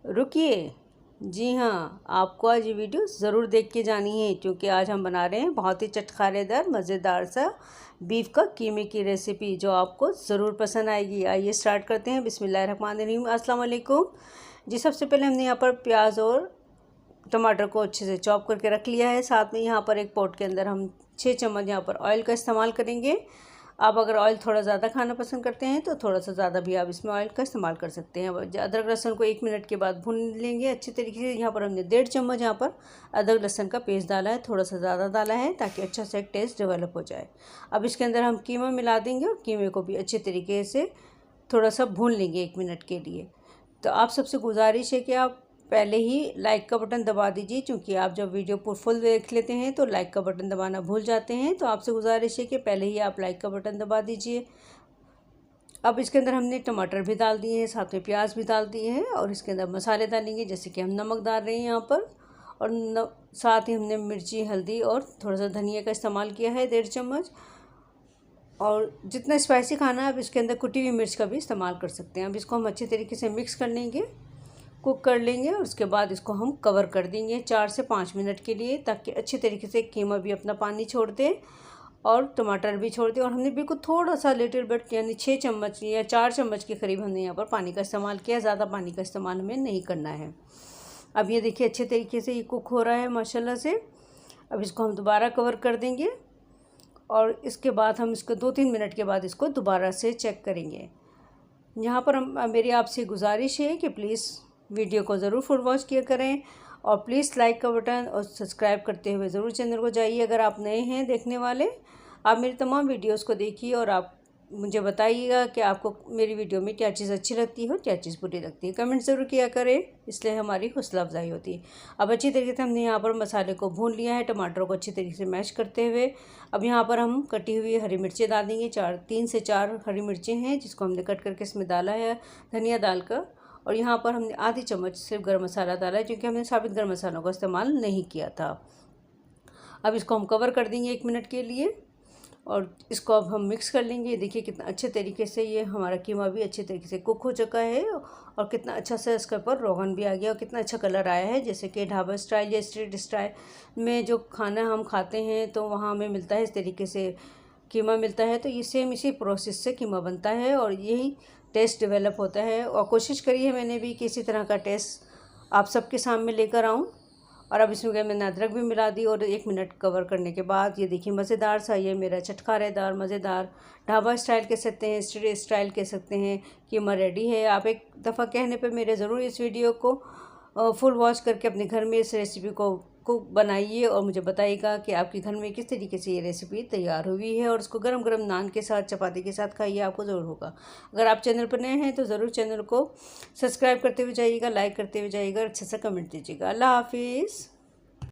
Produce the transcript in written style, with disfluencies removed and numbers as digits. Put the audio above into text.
रुकिए। जी हाँ, आपको आज ये वीडियो ज़रूर देख के जानी है क्योंकि आज हम बना रहे हैं बहुत ही चटखारेदार मज़ेदार सा बीफ का कीमे की रेसिपी जो आपको ज़रूर पसंद आएगी। आइए स्टार्ट करते हैं। बिस्मिल्लाहिर्रहमानिर्रहीम। अस्सलाम वालेकुम। जी, सबसे पहले हमने यहाँ पर प्याज और टमाटर को अच्छे से चॉप करके रख लिया है। साथ में यहाँ पर एक पॉट के अंदर हम 6 चम्मच यहाँ पर ऑयल का इस्तेमाल करेंगे। आप अगर ऑयल थोड़ा ज़्यादा खाना पसंद करते हैं तो थोड़ा सा ज़्यादा भी आप इसमें ऑयल का इस्तेमाल कर सकते हैं। अदरक लहसुन को 1 मिनट के बाद भून लेंगे अच्छी तरीके से। यहाँ पर हमने 1.5 चम्मच यहाँ पर अदरक लहसुन का पेस्ट डाला है, थोड़ा सा ज़्यादा डाला है ताकि अच्छा सा एक टेस्ट डेवलप हो जाए। अब इसके अंदर हम कीमा मिला देंगे और कीमे को भी अच्छे तरीके से थोड़ा सा भून लेंगे 1 मिनट के लिए। तो आप सबसे गुजारिश है कि आप पहले ही लाइक का बटन दबा दीजिए क्योंकि आप जब वीडियो फुल देख लेते हैं तो लाइक का बटन दबाना भूल जाते हैं। तो आपसे गुजारिश है कि पहले ही आप लाइक का बटन दबा दीजिए। अब इसके अंदर हमने टमाटर भी डाल दिए हैं, साथ में प्याज भी डाल दिए हैं और इसके अंदर मसाले डालेंगे जैसे कि हम नमक डाल रहे हैं यहाँ पर और साथ ही हमने मिर्ची, हल्दी और थोड़ा सा धनिया का इस्तेमाल किया है 1.5 चम्मच। और जितना स्पाइसी खाना है आप इसके अंदर कुटी हुई मिर्च का भी इस्तेमाल कर सकते हैं। अब इसको हम अच्छे तरीके से मिक्स कर लेंगे, कुक कर लेंगे और उसके बाद इसको हम कवर कर देंगे 4 से 5 मिनट के लिए ताकि अच्छी तरीके से कीमा भी अपना पानी छोड़ दे और टमाटर भी छोड़ दे। और हमने बिल्कुल थोड़ा सा लिटिल बिट यानी 6 चम्मच या 4 चम्मच के करीब हमने यहाँ पर पानी का इस्तेमाल किया। ज़्यादा पानी का इस्तेमाल हमें नहीं करना है। अब ये देखिए अच्छे तरीके से ये कुक हो रहा है माशाल्लाह से। अब इसको हम दोबारा कवर कर देंगे और इसके बाद हम इसको 2-3 मिनट के बाद इसको दोबारा से चेक करेंगे। यहाँ पर मेरी आपसे गुजारिश है कि प्लीज़ वीडियो को ज़रूर फुल वॉच किया करें और प्लीज़ लाइक का बटन और सब्सक्राइब करते हुए ज़रूर चैनल को जाइए। अगर आप नए हैं देखने वाले, आप मेरी तमाम वीडियोस को देखिए और आप मुझे बताइएगा कि आपको मेरी वीडियो में क्या चीज़ अच्छी लगती है, क्या चीज़ बुरी लगती है। कमेंट ज़रूर किया करें, इसलिए हमारी हौसला अफजाई होती है। अब अच्छी तरीके से हमने यहाँ पर मसाले को भून लिया है, टमाटरों को अच्छी तरीके से मैश करते हुए। अब यहाँ पर हम कटी हुई हरी मिर्चें डाल देंगे। 3 से 4 हरी मिर्चें हैं जिसको हमने कट करके इसमें डाला है, धनिया डालकर। और यहाँ पर हमने आधी चम्मच सिर्फ गर्म मसाला डाला है क्योंकि हमने साबित गर्म मसालों का इस्तेमाल नहीं किया था। अब इसको हम कवर कर देंगे 1 मिनट के लिए और इसको अब हम मिक्स कर लेंगे। देखिए कितना अच्छे तरीके से ये हमारा कीमा भी अच्छे तरीके से कुक हो चुका है और कितना अच्छा सा इसके ऊपर रोगन भी आ गया और कितना अच्छा कलर आया है। जैसे कि ढाबा स्टाइल या स्ट्रीट स्टाइल में जो खाना हम खाते हैं तो वहाँ हमें मिलता है इस तरीके से कीमा मिलता है। तो ये सेम इसी प्रोसेस से कीमा बनता है और यही टेस्ट डेवलप होता है। और कोशिश करी है मैंने भी कि इसी तरह का टेस्ट आप सबके सामने लेकर आऊँ। और अब इसमें मैंने अदरक भी मिला दी और 1 मिनट कवर करने के बाद ये देखिए मज़ेदार सा ये मेरा चटखारेदार मज़ेदार ढाबा स्टाइल कह सकते हैं, स्ट्रीट स्टाइल कह सकते हैं, कीमा रेडी है। आप एक दफ़ा कहने पे मेरे ज़रूर इस वीडियो को फुल वॉच करके अपने घर में इस रेसिपी को बनाइए और मुझे बताइएगा कि आपके घर में किस तरीके से ये रेसिपी तैयार हुई है। और उसको गरम गरम नान के साथ, चपाती के साथ खाइए, आपको ज़रूर होगा। अगर आप चैनल पर नए हैं तो ज़रूर चैनल को सब्सक्राइब करते हुए जाइएगा, लाइक करते हुए जाइएगा, अच्छा सा कमेंट दीजिएगा। अल्लाह हाफिज़।